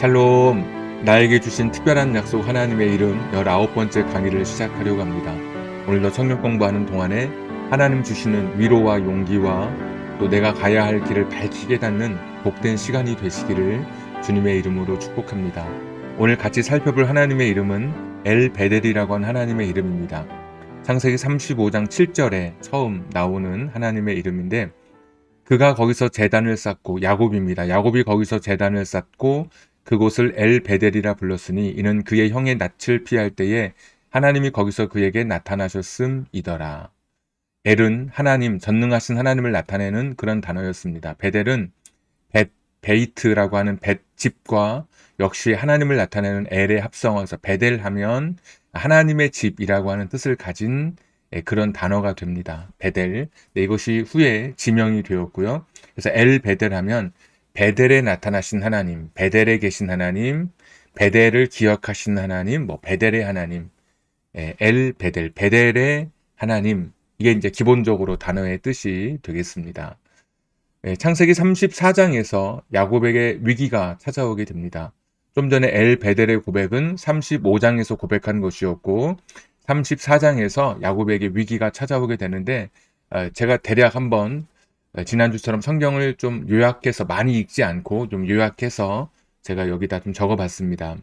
샬롬, 나에게 주신 특별한 약속 하나님의 이름 19번째 강의를 시작하려고 합니다. 오늘도 성경 공부하는 동안에 하나님 주시는 위로와 용기와 또 내가 가야 할 길을 밝히게 닿는 복된 시간이 되시기를 주님의 이름으로 축복합니다. 오늘 같이 살펴볼 하나님의 이름은 엘베델이라고 하는 하나님의 이름입니다. 창세기 35장 7절에 처음 나오는 하나님의 이름인데 그가 거기서 제단을 쌓고 야곱입니다. 야곱이 거기서 제단을 쌓고 그곳을 엘베델이라 불렀으니 이는 그의 형의 낯을 피할 때에 하나님이 거기서 그에게 나타나셨음이더라. 엘은 하나님, 전능하신 하나님을 나타내는 그런 단어였습니다. 베델은 베이트라고 하는 집과 역시 하나님을 나타내는 엘의 합성어에서 베델하면 하나님의 집이라고 하는 뜻을 가진 그런 단어가 됩니다. 베델. 네, 이것이 후에 지명이 되었고요. 그래서 엘베델 하면 베델에 나타나신 하나님, 베델에 계신 하나님, 베델을 기억하신 하나님, 베델의 하나님, 엘베델, 베델의 하나님. 이게 이제 기본적으로 단어의 뜻이 되겠습니다. 창세기 34장에서 야곱에게 위기가 찾아오게 됩니다. 좀 전에 엘베델의 고백은 35장에서 고백한 것이었고 34장에서 야곱에게 위기가 찾아오게 되는데 제가 대략 한번 지난주처럼 성경을 좀 요약해서 많이 읽지 않고 좀 요약해서 제가 여기다 좀 적어봤습니다.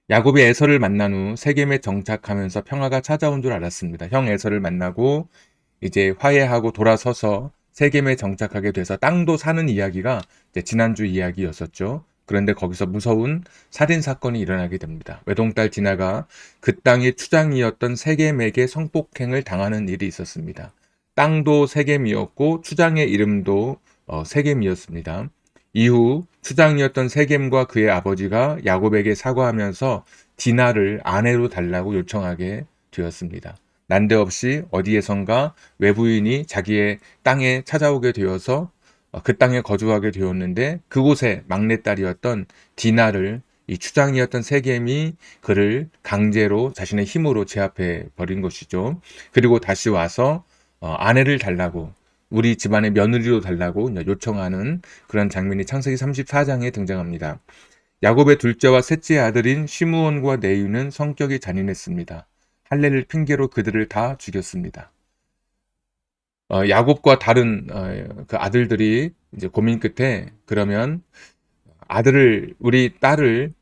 야곱이 에서를 만난 후 세겜에 정착하면서 평화가 찾아온 줄 알았습니다. 형 에서를 만나고 이제 화해하고 돌아서서 세겜에 정착하게 돼서 땅도 사는 이야기가 이제 지난주 이야기였었죠. 그런데 거기서 무서운 살인사건이 일어나게 됩니다. 외동딸 디나가 그 땅의 추장이었던 세겜에게 성폭행을 당하는 일이 있었습니다. 땅도 세겜이었고 추장의 이름도 세겜이었습니다. 이후 추장이었던 세겜과 그의 아버지가 야곱에게 사과하면서 디나를 아내로 달라고 요청하게 되었습니다. 난데없이 어디에선가 외부인이 자기의 땅에 찾아오게 되어서 그 땅에 거주하게 되었는데 그곳에 막내딸이었던 디나를 이 추장이었던 세겜이 그를 강제로 자신의 힘으로 제압해 버린 것이죠. 그리고 다시 와서 아내를 달라고 우리 집안의 며느리로 달라고 요청하는 그런 장면이 창세기 34장에 등장합니다. 야곱의 둘째와 셋째 아들인 시므온과 네위는 성격이 잔인했습니다. 할례를 핑계로 그들을 다 죽였습니다. 야곱과 다른 그 아들들이 이제 고민 끝에 그러면 우리 딸을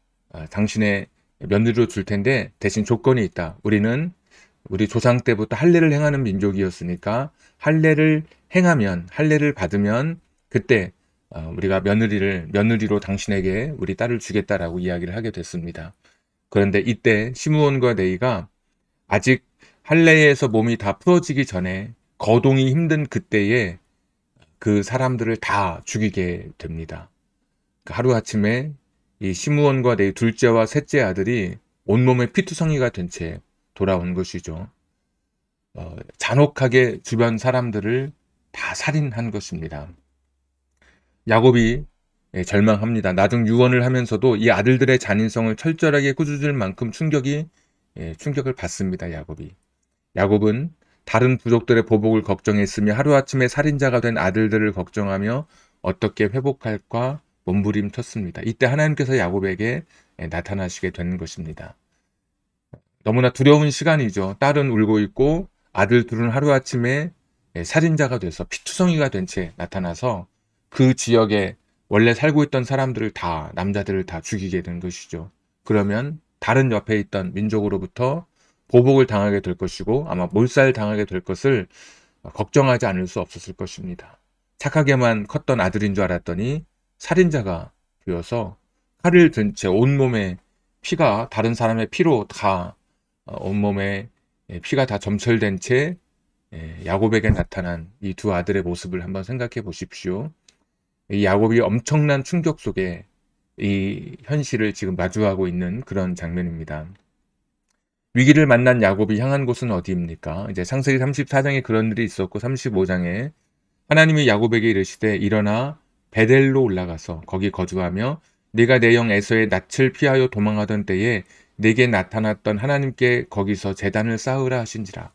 당신의 며느리로 줄 텐데 대신 조건이 있다. 우리는 우리 조상 때부터 할례를 행하는 민족이었으니까 할례를 받으면 그때 우리가 며느리로 당신에게 우리 딸을 주겠다라고 이야기를 하게 됐습니다. 그런데 이때 시므온과 네위가 아직 할례에서 몸이 다 풀어지기 전에 거동이 힘든 그때에 그 사람들을 다 죽이게 됩니다. 하루아침에 이 시므온과 네위 둘째와 셋째 아들이 온몸에 피투성이가 된 채 돌아온 것이죠. 잔혹하게 주변 사람들을 다 살인한 것입니다. 야곱이 절망합니다. 나중 유언을 하면서도 이 아들들의 잔인성을 철저하게 꾸짖을 만큼 충격을 받습니다. 야곱은 다른 부족들의 보복을 걱정했으며 하루아침에 살인자가 된 아들들을 걱정하며 어떻게 회복할까 몸부림쳤습니다. 이때 하나님께서 야곱에게 나타나시게 된 것입니다. 너무나 두려운 시간이죠. 딸은 울고 있고 아들 둘은 하루아침에 살인자가 돼서 피투성이가 된 채 나타나서 그 지역에 원래 살고 있던 사람들을 남자들을 다 죽이게 된 것이죠. 그러면 다른 옆에 있던 민족으로부터 보복을 당하게 될 것이고 아마 몰살당하게 될 것을 걱정하지 않을 수 없었을 것입니다. 착하게만 컸던 아들인 줄 알았더니 살인자가 되어서 칼을 든 채 온몸에 피가 다른 사람의 피로 다 온몸에 피가 다 점철된 채 야곱에게 나타난 이 두 아들의 모습을 한번 생각해 보십시오. 이 야곱이 엄청난 충격 속에 이 현실을 지금 마주하고 있는 그런 장면입니다. 위기를 만난 야곱이 향한 곳은 어디입니까? 이제 창세기 34장에 그런 일이 있었고 35장에 하나님이 야곱에게 이르시되 일어나 베델로 올라가서 거기 거주하며 네가 내 형 에서의 낯을 피하여 도망하던 때에 네게 나타났던 하나님께 거기서 제단을 쌓으라 하신지라.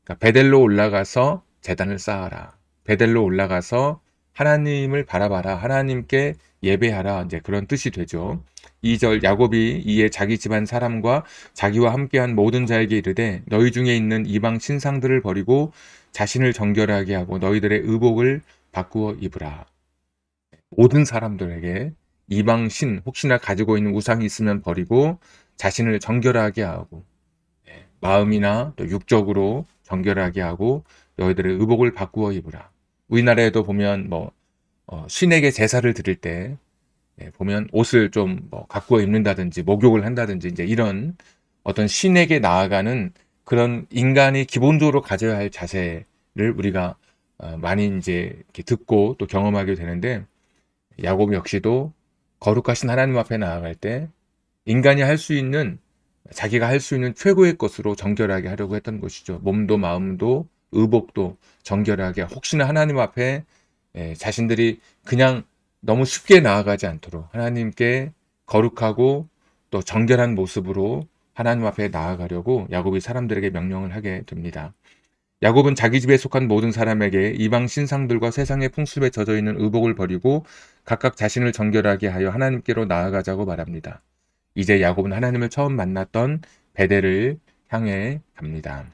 그러니까 베델로 올라가서 제단을 쌓아라. 베델로 올라가서 하나님을 바라봐라. 하나님께 예배하라. 이제 그런 뜻이 되죠. 2절 야곱이 이에 자기 집안 사람과 자기와 함께한 모든 자에게 이르되 너희 중에 있는 이방 신상들을 버리고 자신을 정결하게 하고 너희들의 의복을 바꾸어 입으라. 모든 사람들에게 이방 신 혹시나 가지고 있는 우상이 있으면 버리고 자신을 정결하게 하고 마음이나 또 육적으로 정결하게 하고 너희들의 의복을 바꾸어 입으라. 우리나라에도 보면 신에게 제사를 드릴 때 보면 옷을 좀 가꾸어 입는다든지 목욕을 한다든지 이제 이런 어떤 신에게 나아가는 그런 인간이 기본적으로 가져야 할 자세를 우리가 많이 이제 이렇게 듣고 또 경험하게 되는데 야곱 역시도 거룩하신 하나님 앞에 나아갈 때 인간이 할 수 있는 자기가 할 수 있는 최고의 것으로 정결하게 하려고 했던 것이죠. 몸도 마음도 의복도 정결하게 혹시나 하나님 앞에 자신들이 그냥 너무 쉽게 나아가지 않도록 하나님께 거룩하고 또 정결한 모습으로 하나님 앞에 나아가려고 야곱이 사람들에게 명령을 하게 됩니다. 야곱은 자기 집에 속한 모든 사람에게 이방 신상들과 세상의 풍습에 젖어 있는 의복을 버리고 각각 자신을 정결하게 하여 하나님께로 나아가자고 말합니다. 이제 야곱은 하나님을 처음 만났던 베델을 향해 갑니다.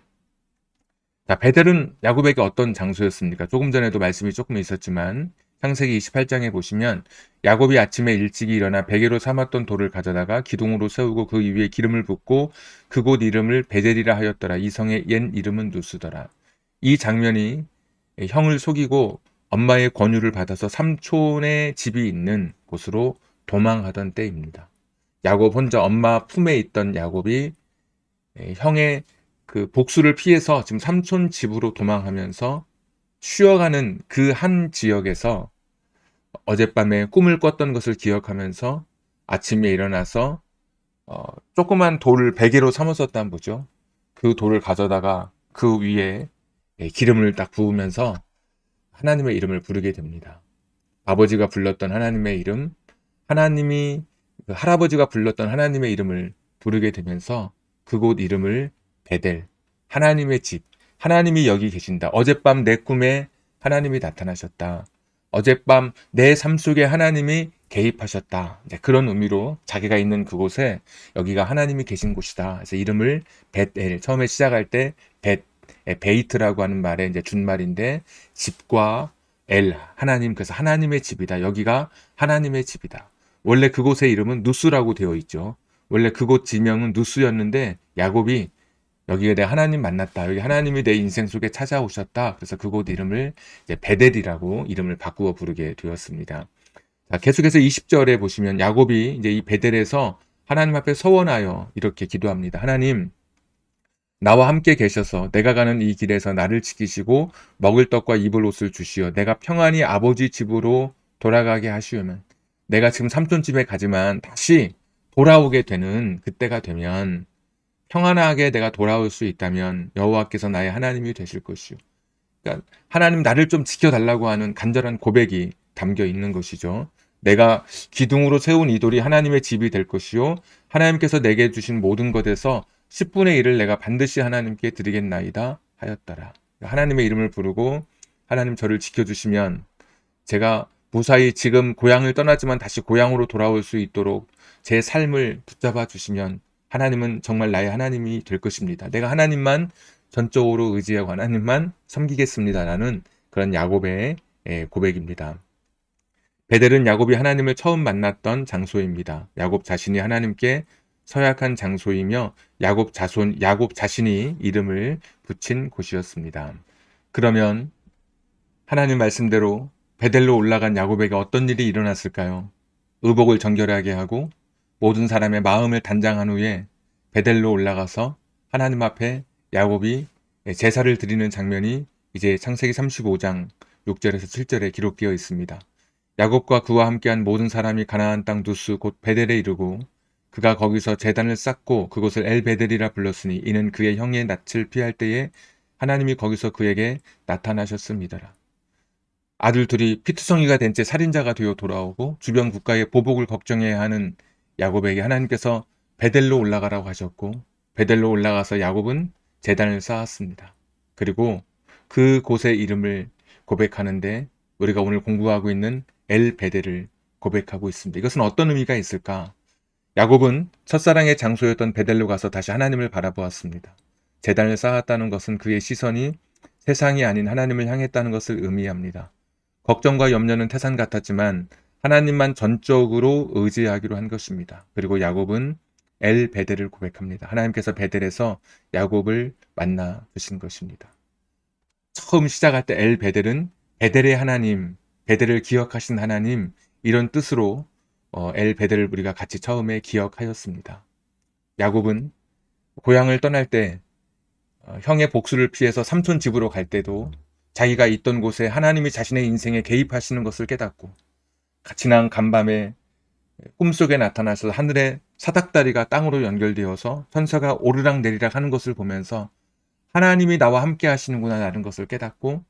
자, 베델은 야곱에게 어떤 장소였습니까? 조금 전에도 말씀이 조금 있었지만 창세기 28장에 보시면 야곱이 아침에 일찍이 일어나 베개로 삼았던 돌을 가져다가 기둥으로 세우고 그 위에 기름을 붓고 그곳 이름을 베델이라 하였더라. 이 성의 옛 이름은 누스더라. 이 장면이 형을 속이고 엄마의 권유를 받아서 삼촌의 집이 있는 곳으로 도망하던 때입니다. 야곱 혼자 엄마 품에 있던 야곱이 형의 그 복수를 피해서 지금 삼촌 집으로 도망하면서 쉬어가는 그 한 지역에서 어젯밤에 꿈을 꿨던 것을 기억하면서 아침에 일어나서 조그만 돌을 베개로 삼았었단 보죠. 그 돌을 가져다가 그 위에 기름을 딱 부으면서 하나님의 이름을 부르게 됩니다. 아버지가 불렀던 하나님의 이름, 하나님이 그 할아버지가 불렀던 하나님의 이름을 부르게 되면서 그곳 이름을 베델, 하나님의 집, 하나님이 여기 계신다. 어젯밤 내 꿈에 하나님이 나타나셨다. 어젯밤 내 삶 속에 하나님이 개입하셨다. 그런 의미로 자기가 있는 그곳에 여기가 하나님이 계신 곳이다. 그래서 이름을 벳엘, 처음에 시작할 때 베이트라고 하는 말의 이제 준말인데 집과 엘, 하나님, 그래서 하나님의 집이다. 여기가 하나님의 집이다. 원래 그곳의 이름은 누스라고 되어 있죠. 원래 그곳 지명은 누스였는데 야곱이 여기에 내가 하나님 만났다. 여기 하나님이 내 인생 속에 찾아오셨다. 그래서 그곳 이름을 이제 베델이라고 이름을 바꾸어 부르게 되었습니다. 자, 계속해서 20절에 보시면 야곱이 이제 이 베델에서 하나님 앞에 서원하여 이렇게 기도합니다. 하나님, 나와 함께 계셔서 내가 가는 이 길에서 나를 지키시고 먹을 떡과 입을 옷을 주시어 내가 평안히 아버지 집으로 돌아가게 하시오면 내가 지금 삼촌 집에 가지만 다시 돌아오게 되는 그때가 되면 평안하게 내가 돌아올 수 있다면 여호와께서 나의 하나님이 되실 것이요. 그러니까 하나님 나를 좀 지켜달라고 하는 간절한 고백이 담겨 있는 것이죠. 내가 기둥으로 세운 이 돌이 하나님의 집이 될 것이요. 하나님께서 내게 주신 모든 것에서 10분의 1을 내가 반드시 하나님께 드리겠나이다 하였더라. 하나님의 이름을 부르고 하나님 저를 지켜주시면 제가 무사히 지금 고향을 떠나지만 다시 고향으로 돌아올 수 있도록 제 삶을 붙잡아 주시면 하나님은 정말 나의 하나님이 될 것입니다. 내가 하나님만 전적으로 의지하고 하나님만 섬기겠습니다라는 그런 야곱의 고백입니다. 베델은 야곱이 하나님을 처음 만났던 장소입니다. 야곱 자신이 하나님께 서약한 장소이며 야곱 자신이 이름을 붙인 곳이었습니다. 그러면 하나님 말씀대로 베델로 올라간 야곱에게 어떤 일이 일어났을까요? 의복을 정결하게 하고 모든 사람의 마음을 단장한 후에 베델로 올라가서 하나님 앞에 야곱이 제사를 드리는 장면이 이제 창세기 35장 6절에서 7절에 기록되어 있습니다. 야곱과 그와 함께한 모든 사람이 가나안 땅 두스 곧 베델에 이르고 그가 거기서 제단을 쌓고 그곳을 엘베델이라 불렀으니 이는 그의 형의 낯을 피할 때에 하나님이 거기서 그에게 나타나셨습니다. 아들 둘이 피투성이가 된 채 살인자가 되어 돌아오고 주변 국가의 보복을 걱정해야 하는 야곱에게 하나님께서 베델로 올라가라고 하셨고 베델로 올라가서 야곱은 제단을 쌓았습니다. 그리고 그곳의 이름을 고백하는데 우리가 오늘 공부하고 있는 엘 베델을 고백하고 있습니다. 이것은 어떤 의미가 있을까? 야곱은 첫사랑의 장소였던 베델로 가서 다시 하나님을 바라보았습니다. 제단을 쌓았다는 것은 그의 시선이 세상이 아닌 하나님을 향했다는 것을 의미합니다. 걱정과 염려는 태산 같았지만 하나님만 전적으로 의지하기로 한 것입니다. 그리고 야곱은 엘 베델을 고백합니다. 하나님께서 베델에서 야곱을 만나 주신 것입니다. 처음 시작할 때 엘 베델은 베델의 하나님, 베델을 기억하신 하나님, 이런 뜻으로 엘 베델을 우리가 같이 처음에 기억하였습니다. 야곱은 고향을 떠날 때 형의 복수를 피해서 삼촌 집으로 갈 때도 자기가 있던 곳에 하나님이 자신의 인생에 개입하시는 것을 깨닫고, 지난 간밤에 꿈속에 나타나서 하늘의 사닥다리가 땅으로 연결되어서 천사가 오르락내리락 하는 것을 보면서 하나님이 나와 함께 하시는구나라는 것을 깨닫고,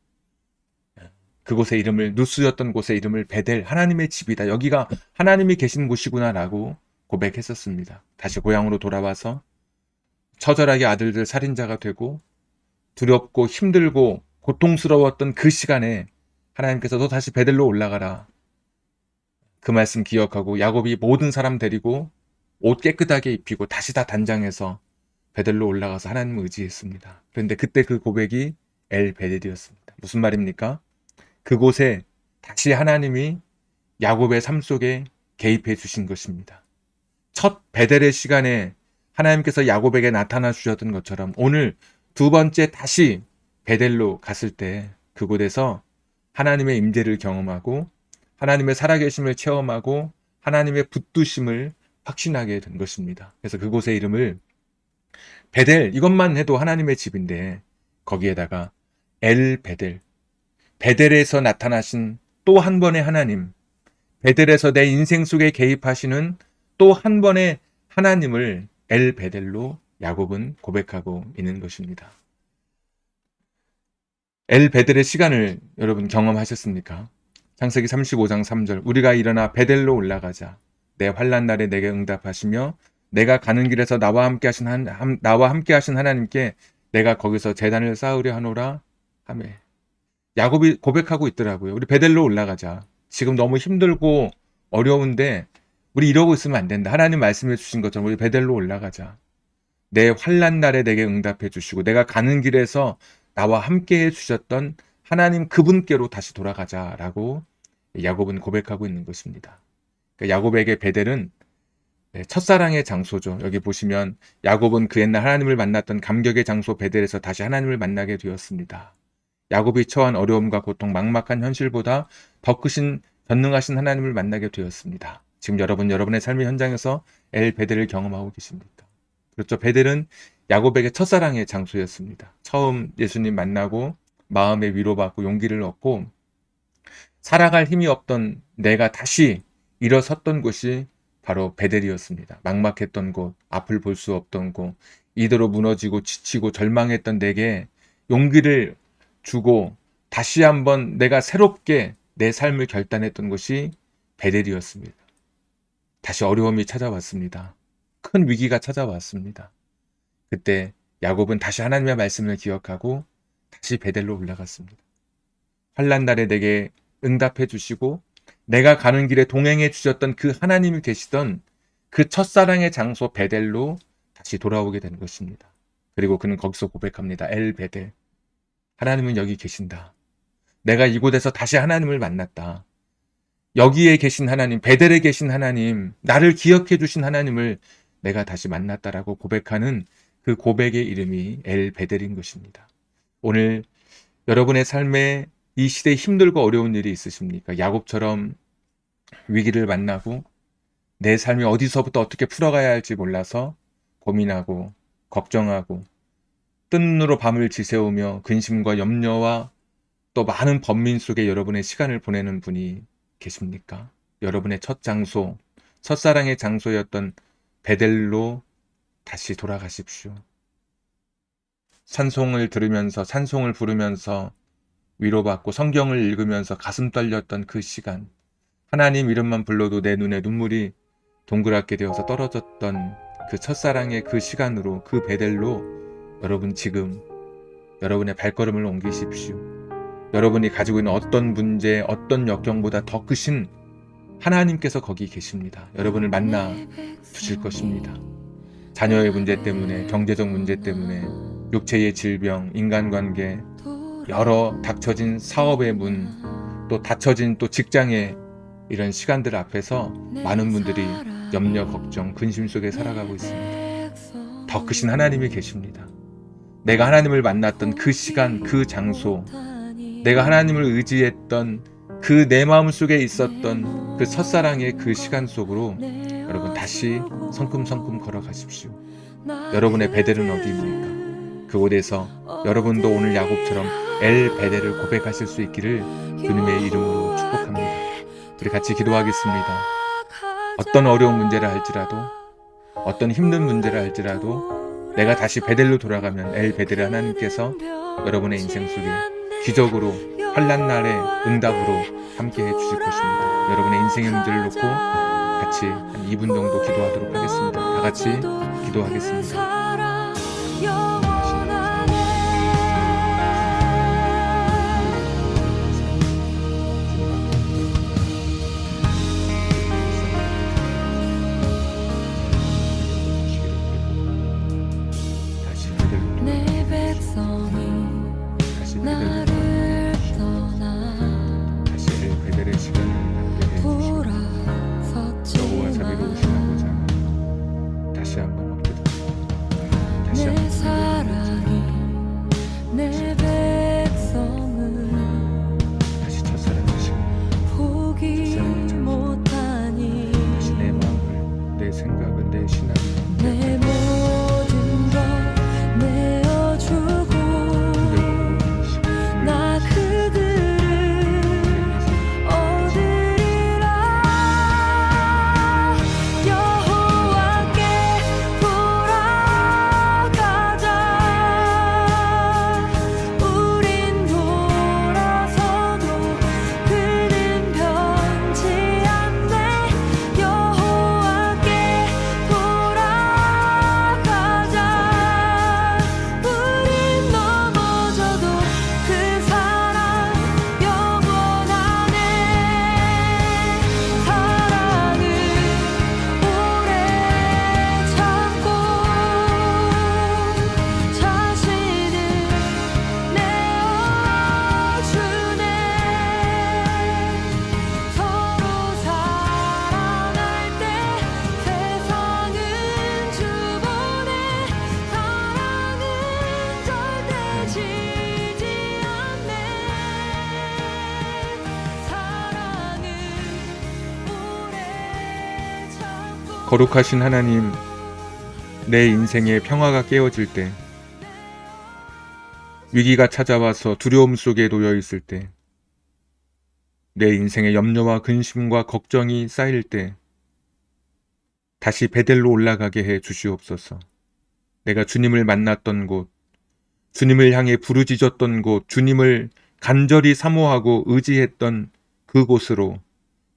그곳의 이름을, 누스였던 곳의 이름을 베델, 하나님의 집이다, 여기가 하나님이 계신 곳이구나라고 고백했었습니다. 다시 고향으로 돌아와서 처절하게 아들들 살인자가 되고 두렵고 힘들고 고통스러웠던 그 시간에 하나님께서 너 다시 베델로 올라가라, 그 말씀 기억하고 야곱이 모든 사람 데리고 옷 깨끗하게 입히고 다시 다 단장해서 베델로 올라가서 하나님을 의지했습니다. 그런데 그때 그 고백이 엘 베델이었습니다. 무슨 말입니까? 그곳에 다시 하나님이 야곱의 삶 속에 개입해 주신 것입니다. 첫 베델의 시간에 하나님께서 야곱에게 나타나 주셨던 것처럼 오늘 두 번째 다시 베델로 갔을 때 그곳에서 하나님의 임재를 경험하고 하나님의 살아계심을 체험하고 하나님의 붙드심을 확신하게 된 것입니다. 그래서 그곳의 이름을 베델, 이것만 해도 하나님의 집인데 거기에다가 엘 베델, 베델에서 나타나신 또 한 번의 하나님, 베델에서 내 인생 속에 개입하시는 또 한 번의 하나님을 엘 베델로 야곱은 고백하고 있는 것입니다. 엘 베델의 시간을 여러분 경험하셨습니까? 창세기 35장 3절, 우리가 일어나 베델로 올라가자. 내 환난 날에 내게 응답하시며 내가 가는 길에서 나와 함께 하신 하나님께 내가 거기서 제단을 쌓으려 하노라 하며, 야곱이 고백하고 있더라고요. 우리 베델로 올라가자. 지금 너무 힘들고 어려운데 우리 이러고 있으면 안 된다. 하나님 말씀해 주신 것처럼 우리 베델로 올라가자. 내 환난 날에 내게 응답해 주시고 내가 가는 길에서 나와 함께 해 주셨던 하나님 그분께로 다시 돌아가자라고 야곱은 고백하고 있는 것입니다. 그러니까 야곱에게 베델은 첫사랑의 장소죠. 여기 보시면 야곱은 그 옛날 하나님을 만났던 감격의 장소 베델에서 다시 하나님을 만나게 되었습니다. 야곱이 처한 어려움과 고통, 막막한 현실보다 더 크신 전능하신 하나님을 만나게 되었습니다. 지금 여러분의 삶의 현장에서 엘 베델을 경험하고 계십니까? 그렇죠. 베델은 야곱에게 첫사랑의 장소였습니다. 처음 예수님 만나고 마음에 위로받고 용기를 얻고 살아갈 힘이 없던 내가 다시 일어섰던 곳이 바로 베델이었습니다. 막막했던 곳, 앞을 볼 수 없던 곳, 이대로 무너지고 지치고 절망했던 내게 용기를 주고 다시 한번 내가 새롭게 내 삶을 결단했던 것이 베델이었습니다. 다시 어려움이 찾아왔습니다. 큰 위기가 찾아왔습니다. 그때 야곱은 다시 하나님의 말씀을 기억하고 다시 베델로 올라갔습니다. 환난 날에 내게 응답해 주시고 내가 가는 길에 동행해 주셨던 그 하나님이 계시던 그 첫사랑의 장소 베델로 다시 돌아오게 된 것입니다. 그리고 그는 거기서 고백합니다. 엘 베델, 하나님은 여기 계신다. 내가 이곳에서 다시 하나님을 만났다. 여기에 계신 하나님, 베델에 계신 하나님, 나를 기억해 주신 하나님을 내가 다시 만났다라고 고백하는 그 고백의 이름이 엘 베델인 것입니다. 오늘 여러분의 삶에 이 시대에 힘들고 어려운 일이 있으십니까? 야곱처럼 위기를 만나고 내 삶이 어디서부터 어떻게 풀어가야 할지 몰라서 고민하고 걱정하고 뜬 눈으로 밤을 지새우며 근심과 염려와 또 많은 번민 속에 여러분의 시간을 보내는 분이 계십니까? 여러분의 첫 장소, 첫사랑의 장소였던 베델로 다시 돌아가십시오. 찬송을 들으면서, 찬송을 부르면서 위로받고 성경을 읽으면서 가슴 떨렸던 그 시간, 하나님 이름만 불러도 내 눈에 눈물이 동그랗게 되어서 떨어졌던 그 첫사랑의 그 시간으로, 그 베델로 여러분 지금 여러분의 발걸음을 옮기십시오. 여러분이 가지고 있는 어떤 문제, 어떤 역경보다 더 크신 하나님께서 거기 계십니다. 여러분을 만나 주실 것입니다. 자녀의 문제 때문에, 경제적 문제 때문에, 육체의 질병, 인간관계, 여러 닥쳐진 사업의 문, 또 닫혀진 또 직장의 이런 시간들 앞에서 많은 분들이 염려, 걱정, 근심 속에 살아가고 있습니다. 더 크신 하나님이 계십니다. 내가 하나님을 만났던 그 시간, 그 장소, 내가 하나님을 의지했던 그 내 마음속에 있었던 그 첫사랑의 그 시간 속으로 여러분 다시 성큼성큼 걸어가십시오. 여러분의 베델은 어디입니까? 그곳에서 여러분도 오늘 야곱처럼 엘 베델을 고백하실 수 있기를 주님의 이름으로 축복합니다. 우리 같이 기도하겠습니다. 어떤 어려운 문제라 할지라도, 어떤 힘든 문제라 할지라도 내가 다시 베델로 돌아가면 엘 베델의 하나님께서 여러분의 인생 속에 기적으로 환난 날의 응답으로 함께 해주실 것입니다. 여러분의 인생의 문제를 놓고 같이 한 2분 정도 기도하도록 하겠습니다. 다 같이 기도하겠습니다. 다시 한번 엎드려 다시 한번 내 백성을 다시 첫사랑의 시간, 포기 못하니 다시 내 마음을, 내 생각을, 내 신앙을, 내 모든 것 내어주고 나 그들을 얻으리라. 여호와께 돌아가자. 우린 돌아서도 그는 변치 않네. 여호와께 돌아가자. 우린 넘어져도 그 사랑 영원하네. 사랑은 오래 참고 자신을 내어주네. 서로 사랑할 때 세상은 주보네. 사랑은 절대 지지 않네. 사랑은 오래 참고. 거룩하신 하나님, 내 인생에 평화가 깨어질 때, 위기가 찾아와서 두려움 속에 놓여 있을 때, 내 인생에 염려와 근심과 걱정이 쌓일 때 다시 베델로 올라가게 해 주시옵소서. 내가 주님을 만났던 곳, 주님을 향해 부르짖었던 곳, 주님을 간절히 사모하고 의지했던 그곳으로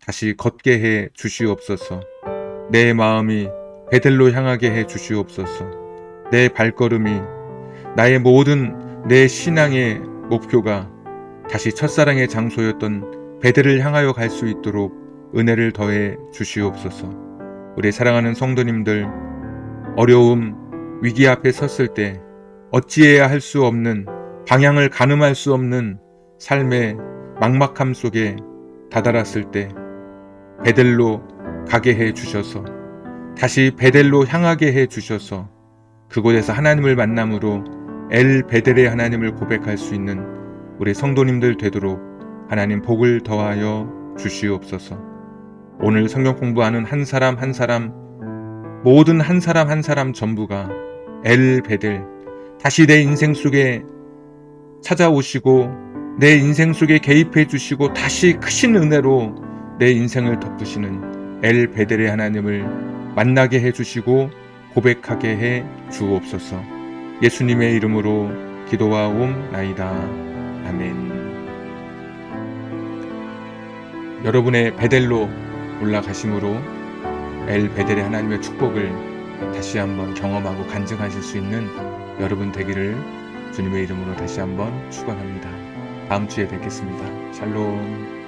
다시 걷게 해 주시옵소서. 내 마음이 베델로 향하게 해 주시옵소서. 내 발걸음이, 나의 모든 내 신앙의 목표가 다시 첫사랑의 장소였던 베델을 향하여 갈 수 있도록 은혜를 더해 주시옵소서. 우리 사랑하는 성도님들, 어려움, 위기 앞에 섰을 때 어찌해야 할 수 없는, 방향을 가늠할 수 없는 삶의 막막함 속에 다다랐을 때 베델로 가게 해 주셔서, 다시 베델로 향하게 해 주셔서 그곳에서 하나님을 만남으로 엘 베델의 하나님을 고백할 수 있는 우리 성도님들 되도록 하나님 복을 더하여 주시옵소서. 오늘 성경 공부하는 한 사람 한 사람, 모든 한 사람 한 사람 전부가 엘 베델, 다시 내 인생 속에 찾아오시고 내 인생 속에 개입해 주시고 다시 크신 은혜로 내 인생을 덮으시는 엘 베델의 하나님을 만나게 해 주시고 고백하게 해 주옵소서. 예수님의 이름으로 기도하옵나이다. 아멘. 여러분의 베델로 올라가심으로 엘 베델의 하나님의 축복을 다시 한번 경험하고 간증하실 수 있는 여러분 되기를 주님의 이름으로 다시 한번 축원합니다. 다음 주에 뵙겠습니다. 샬롬.